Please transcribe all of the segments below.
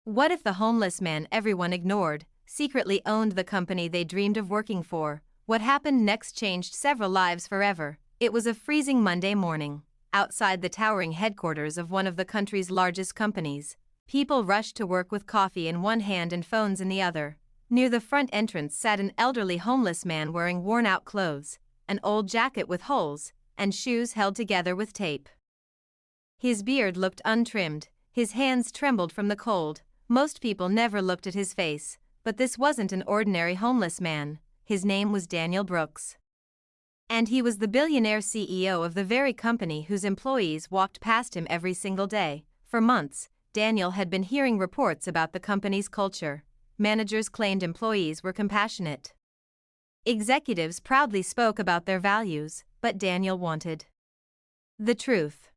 What if the homeless man everyone ignored secretly owned the company they dreamed of working for? What happened next changed several lives forever. It was a freezing Monday morning. Outside the towering headquarters of one of the country's largest companies, people rushed to work with coffee in one hand and phones in the other. Near the front entrance sat an elderly homeless man wearing worn-out clothes, an old jacket with holes, and shoes held together with tape. His beard looked untrimmed, his hands trembled from the cold. Most people never looked at his face, but this wasn't an ordinary homeless man. His name was Daniel Brooks. And he was the billionaire CEO of the very company whose employees walked past him every single day. For months, Daniel had been hearing reports about the company's culture. Managers claimed employees were compassionate. Executives proudly spoke about their values, but Daniel wanted the truth.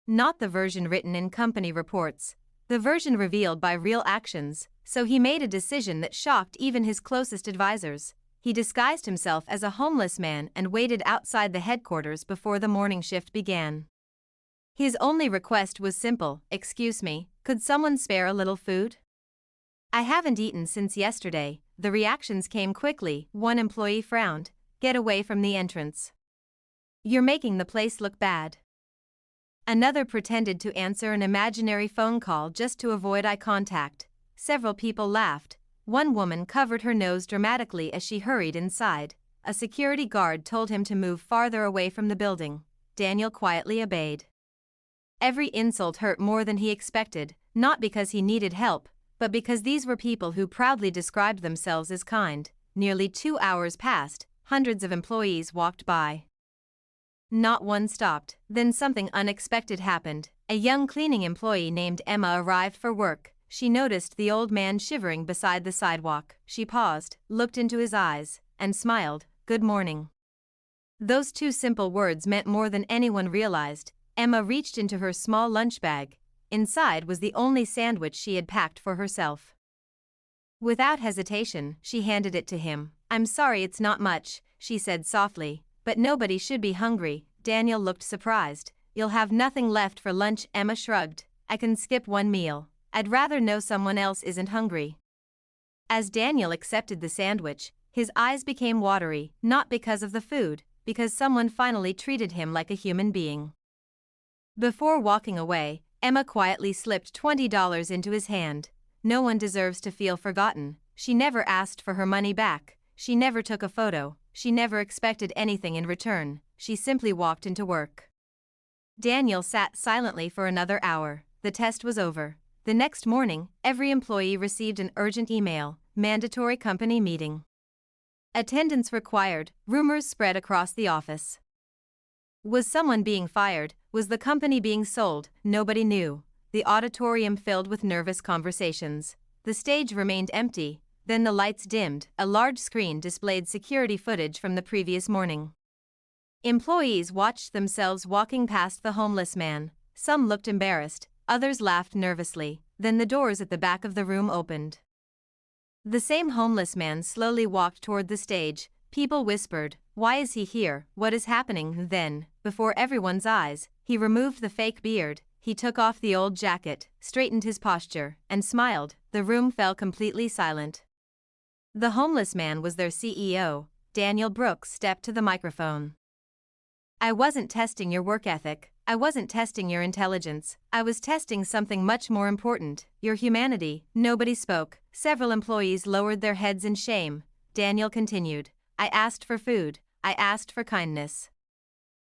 Not the version written in company reports, the version revealed by real actions. So he made a decision that shocked even his closest advisors. He disguised himself as a homeless man and waited outside the headquarters before the morning shift began. His only request was simple: "Excuse me, could someone spare a little food? I haven't eaten since yesterday." The reactions came quickly. One employee frowned. "Get away from the entrance. You're making the place look bad." Another pretended to answer an imaginary phone call just to avoid eye contact. Several people laughed. One woman covered her nose dramatically as she hurried inside. A security guard told him to move farther away from the building. Daniel quietly obeyed. Every insult hurt more than he expected, not because he needed help, but because these were people who proudly described themselves as kind. Nearly 2 hours passed, hundreds of employees walked by. Not one stopped. Then something unexpected happened. A young cleaning employee named Emma arrived for work. She noticed the old man shivering beside the sidewalk. She paused, looked into his eyes, and smiled. "Good morning." Those two simple words meant more than anyone realized. Emma reached into her small lunch bag. Inside was the only sandwich she had packed for herself. Without hesitation, she handed it to him. "I'm sorry it's not much," she said softly, "but nobody should be hungry." Daniel looked surprised. "You'll have nothing left for lunch?" Emma shrugged. "I can skip one meal. I'd rather know someone else isn't hungry." As Daniel accepted the sandwich, his eyes became watery, not because of the food, because someone finally treated him like a human being. Before walking away, Emma quietly slipped $20 into his hand. No one deserves to feel forgotten. She never asked for her money back. She never took a photo. She never expected anything in return. She simply walked into work. Daniel sat silently for another hour. The test was over. The next morning, every employee received an urgent email: mandatory company meeting. Attendance required. Rumors spread across the office. Was someone being fired? Was the company being sold? Nobody knew. The auditorium filled with nervous conversations. The stage remained empty. Then the lights dimmed. A large screen displayed security footage from the previous morning. Employees watched themselves walking past the homeless man. Some looked embarrassed, others laughed nervously. Then the doors at the back of the room opened. The same homeless man slowly walked toward the stage. People whispered, "Why is he here? What is happening?" Then, before everyone's eyes, he removed the fake beard. He took off the old jacket, straightened his posture, and smiled. The room fell completely silent. The homeless man was their CEO. Daniel Brooks stepped to the microphone. "I wasn't testing your work ethic. I wasn't testing your intelligence. I was testing something much more important: your humanity." Nobody spoke. Several employees lowered their heads in shame. Daniel continued, "I asked for food. I asked for kindness.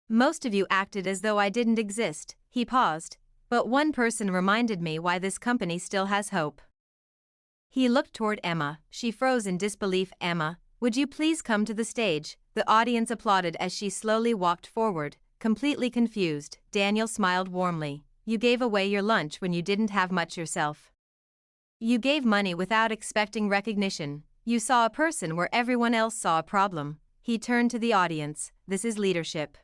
Most of you acted as though I didn't exist." He paused. "But one person reminded me why this company still has hope." He looked toward Emma. She froze in disbelief. "Emma, would you please come to the stage?" The audience applauded as she slowly walked forward, completely confused. Daniel smiled warmly. "You gave away your lunch when you didn't have much yourself. You gave money without expecting recognition. You saw a person where everyone else saw a problem." He turned to the audience. "This is leadership.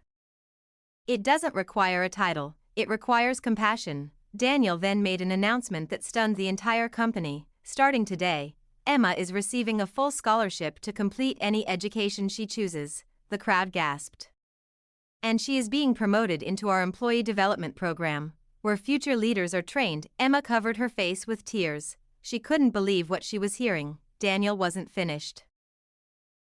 It doesn't require a title. It requires compassion." Daniel then made an announcement that stunned the entire company. "Starting today, Emma is receiving a full scholarship to complete any education she chooses." The crowd gasped. "And she is being promoted into our employee development program. where future leaders are trained, Emma covered her face with tears. She couldn't believe what she was hearing. Daniel wasn't finished.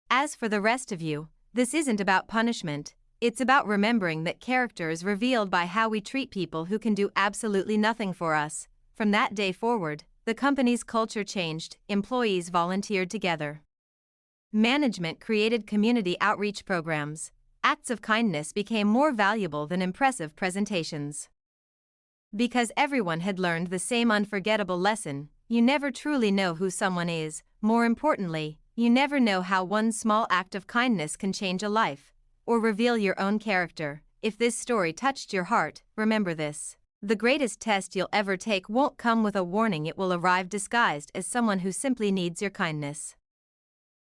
As for the rest of you, this isn't about punishment, it's about remembering that character is revealed by how we treat people who can do absolutely nothing for us. From that day forward, the company's culture changed, employees volunteered together. Management created community outreach programs. Acts of kindness became more valuable than impressive presentations. Because everyone had learned the same unforgettable lesson: you never truly know who someone is. More importantly, you never know how one small act of kindness can change a life, or reveal your own character. If this story touched your heart, remember this: the greatest test you'll ever take won't come with a warning, it will arrive disguised as someone who simply needs your kindness.